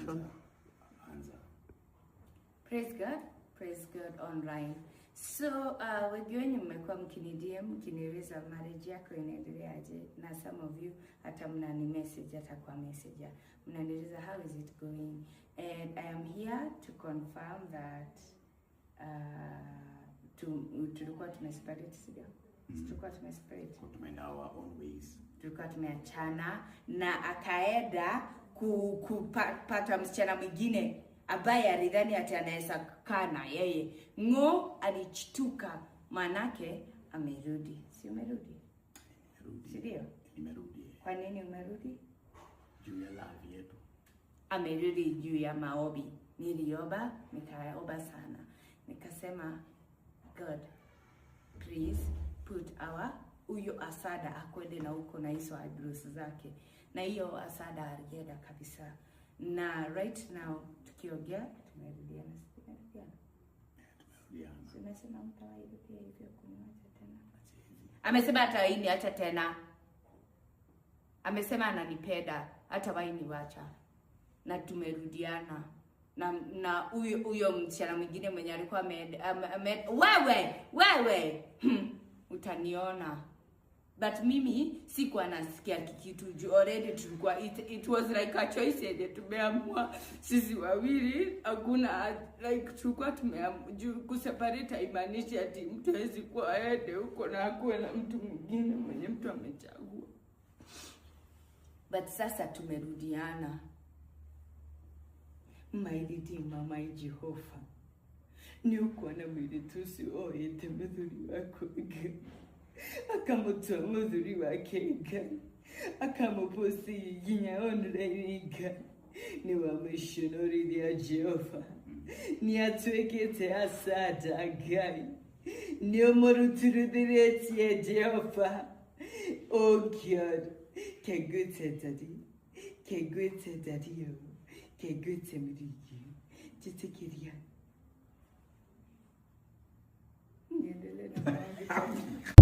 action. Praise God online. So wengi mmekuwa mkinidia mkiniuliza marriage yako inaendeleaje, na some of you hata mnani message hata kwa messenger mnaniuliza how is it going, and I am here to confirm that tulikuwa tumeseparate, sio? Tulikuwa tumeseparate, Tumeenda our own ways, tulikuwa tumeachana na akaenda kupata msichana mwingine ambaye alidhani ati anaweza kana yeye. Ngo alichituka, manake amerudi. Si umerudi? Ndio. Nimerudi. Kwa nini umerudi? Juu ya love yetu. Amerudi juu ya maombi. Niliomba, nikaomba sana. Nikasema, God, please put huyo Asada akwende na huko na hizo address zake. Na hiyo Asada alienda kabisa. Na right now tukiongea tumerudiana. Umesema mtawaidi pia hivyo kuniacha tena. Amesema hata waini acha tena. Amesema ananipenda hata waini wacha. Na tumerudiana. Na huyo msichana mwingine mwenye alikuwa wewe utaniona. But mimi sikuwa nasikia kitu juu already tulikuwa it was like a choice yenye tumeamua sisi wawili. Hakuna like tulikuwa tumeamua kuseparate, haimaanishi ati mtu hawezi kuwa aende huko na akuwe na mtu mwingine mwenye mtu amechagua. But sasa tumerudiana. Maidima my Jehova ni uko na mwili tusi oete mzuri wako akamutoa muzuri wake akamuposti yinya onurega ni wamishonori dia Jehova ni atwekete Asada gai ni omoruturudiretie Jehova. Oh God, kegute daddy yo, kegute mrigi jitekiria niendelee na